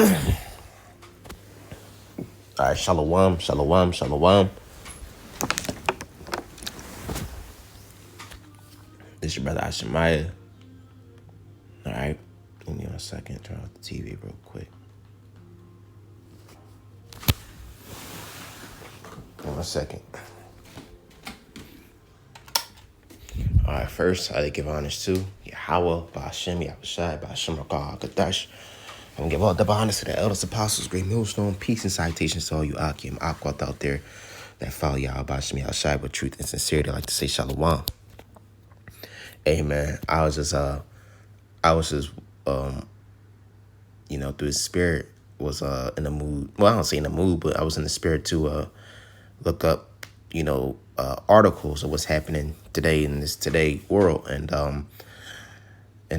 All right, shalom, shalom, shalom. This your brother Ashimaya. All right, give me 1 second. Turn off the TV real quick. 1 second. All right, first, I give honors to Yahweh, Ba'ashem, Yahushai, Ba'ashem, Rakah, Kadash. I'm going to give all the honors to the elders, apostles, great millstone, peace and citations to all you Akim, Akwat out there that follow Yahweh, Ba'ashem, Yahushai with truth and sincerity. I like to say shalom. Hey, man, I was just, through the spirit, was in the mood. Well, I don't say in the mood, but I was in the spirit to look up, articles of what's happening today in this today world, and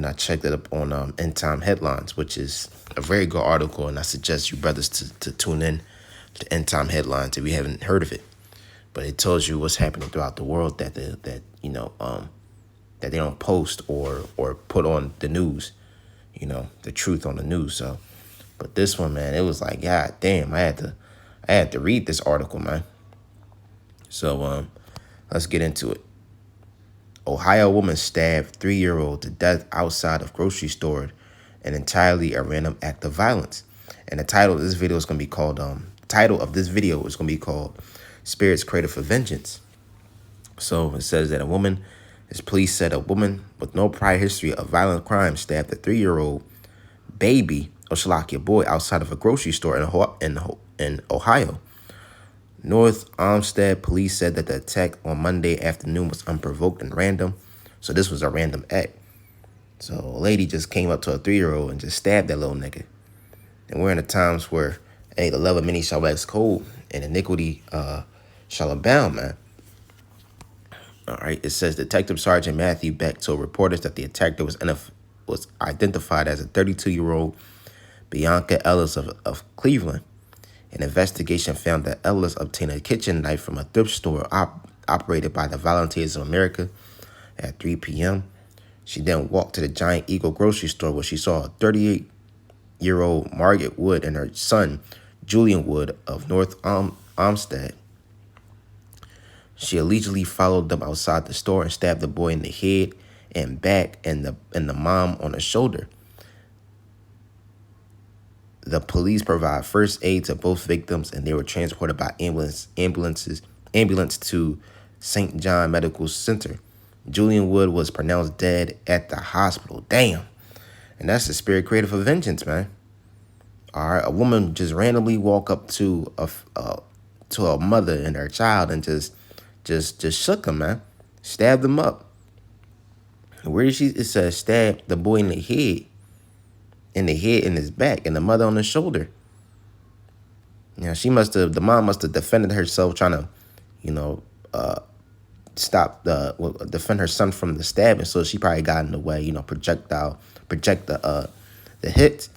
I checked it up on End Time Headlines, which is a very good article, and I suggest you brothers to tune in to End Time Headlines if you haven't heard of it. But it tells you what's happening throughout the world that they don't post or put on the news, the truth on the news. So, but this one, man, it was like, God damn, I had to read this article, man. So, let's get into it. Ohio woman stabbed 3-year-old to death outside of grocery store, an entirely a random act of violence. And the title of this video is going to be called, Spirits Created for Vengeance. So it says that police said a woman with no prior history of violent crime stabbed a 3-year-old boy outside of a grocery store in Ohio. North Olmsted police said that the attack on Monday afternoon was unprovoked and random. So this was a random act. So a lady just came up to a 3-year-old and just stabbed that little nigga. And we're in the times where, the love of many shall wax cold and iniquity shall abound, man. All right, it says Detective Sergeant Matthew Beck told reporters that the attacker was identified as a 32-year-old Bianca Ellis of Cleveland. An investigation found that Ellis obtained a kitchen knife from a thrift store operated by the Volunteers of America at 3 p.m. She then walked to the Giant Eagle grocery store where she saw a 38-year-old Margaret Wood and her son, Julian Wood of North Olmsted. She allegedly followed them outside the store and stabbed the boy in the head and back and the mom on the shoulder. The police provide first aid to both victims, and they were transported by ambulance to St. John Medical Center. Julian Wood was pronounced dead at the hospital. Damn. And that's the spirit created for vengeance, man. All right, a woman just randomly walk up to a mother and her child and just shook them, man. Stabbed them up. Where did she? It says stab the boy in the head, in his back, and the mother on the shoulder. The mom must have defended herself, trying to, defend her son from the stabbing. So she probably got in the way, project the hit.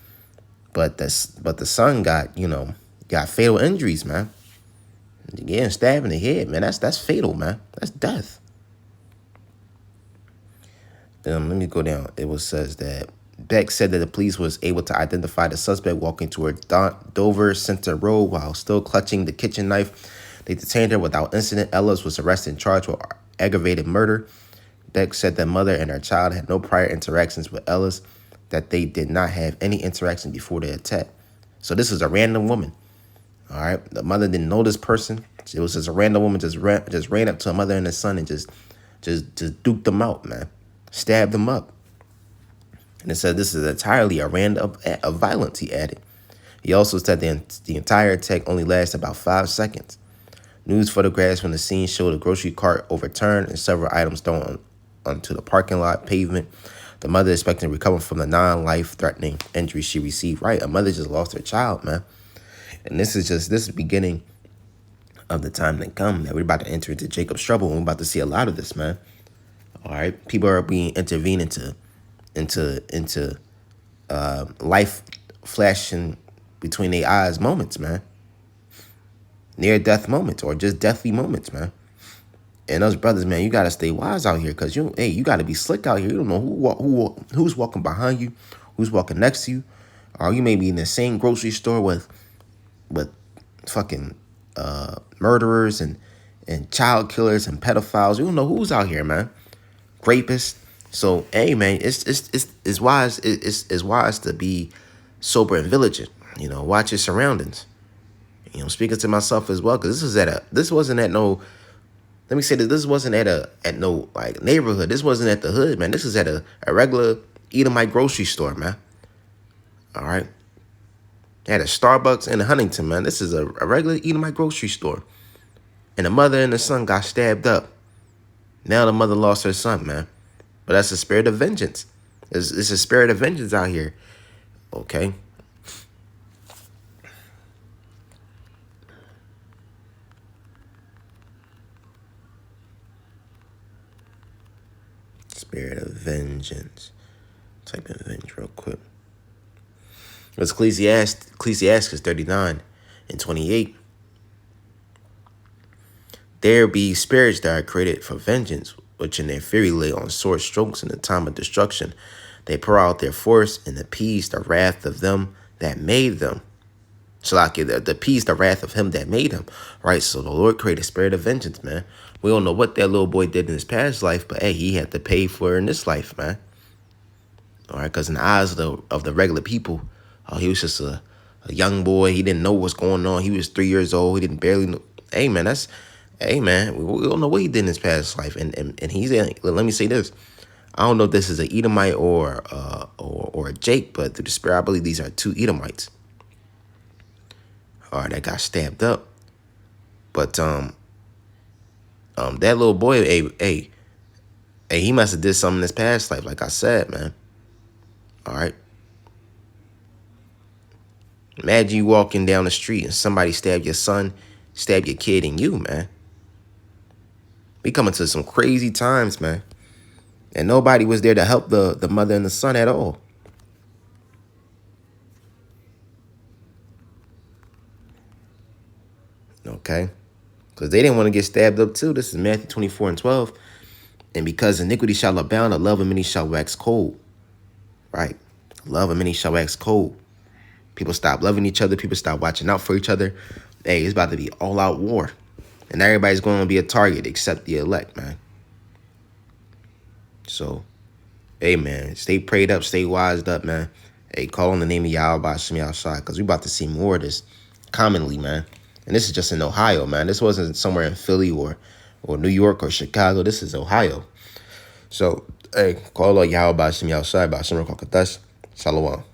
But the son got fatal injuries, man. Getting stabbed in the head, man. That's fatal, man. That's death. Let me go down. It says that Beck said that the police was able to identify the suspect walking toward Dover Center Road while still clutching the kitchen knife. They detained her without incident. Ellis was arrested and charged with aggravated murder. Beck said that mother and her child had no prior interactions with Ellis, that they did not have any interaction before the attack. So this is a random woman. All right, the mother didn't know this person. It was just a random woman just ran up to a mother and a son and just duked them out, man. Stabbed them up. And it said this is entirely a random act of violence, he added. He also said the entire attack only lasted about 5 seconds. News photographs from the scene showed a grocery cart overturned and several items thrown onto the parking lot pavement. The mother expecting to recover from the non-life-threatening injury she received. Right, a mother just lost her child, man. And this is beginning of the time to come that we're about to enter into Jacob's trouble, and we're about to see a lot of this, man. All right, people are being intervened into life flashing between their eyes moments, man. Near-death moments or just deathly moments, man. And those brothers, man, you got to stay wise out here because you got to be slick out here. You don't know who's walking behind you, who's walking next to you. Or you may be in the same grocery store with fucking murderers and child killers and pedophiles. You don't know who's out here, man. Rapists. So, hey, man, it's wise. It's wise to be sober and vigilant. You know, watch your surroundings. You know, speaking to myself as well, because this wasn't at no. Let me say that this wasn't at no like neighborhood. This wasn't at the hood, man. This is at a regular Edomite grocery store, man. All right. At a Starbucks in Huntington, man. This is a regular Edomite grocery store. And the mother and the son got stabbed up. Now the mother lost her son, man. But that's a spirit of vengeance. It's a spirit of vengeance out here. Okay. Spirit of vengeance. Type in vengeance real quick. It's Ecclesiastes 39 and 28. There be spirits that are created for vengeance, which in their fury lay on sword strokes in the time of destruction. They pour out their force and appease the wrath of them that made them. So like the appease the wrath of him that made him. Right, so the Lord created a spirit of vengeance, man. We don't know what that little boy did in his past life, but hey, he had to pay for it in this life, man. All right, because in the eyes of the regular people, he was just a young boy. He didn't know what's going on. He was 3 years old. He didn't barely know. Hey, man, hey, man, we don't know what he did in his past life. And he's, let me say this. I don't know if this is an Edomite or a Jake, but through the spirit, I believe these are two Edomites. All right, that got stabbed up. But that little boy, hey, he must have did something in his past life, like I said, man. All right. Imagine you walking down the street and somebody stabbed your son, stabbed your kid, and you, man. We coming to some crazy times, man. And nobody was there to help the mother and the son at all. Okay? Because they didn't want to get stabbed up too. This is Matthew 24 and 12. And because iniquity shall abound, the love of many shall wax cold. Right? Love of many shall wax cold. People stop loving each other. People stop watching out for each other. Hey, it's about to be all-out war. And everybody's going to be a target except the elect, man. So, hey, man, stay prayed up, stay wised up, man. Hey, call on the name of Yahweh Shem Yahshua, because we about to see more of this commonly, man. And this is just in Ohio, man. This wasn't somewhere in Philly or New York or Chicago. This is Ohio. So, hey, call on Yahweh Shem Yahshua, Shalom.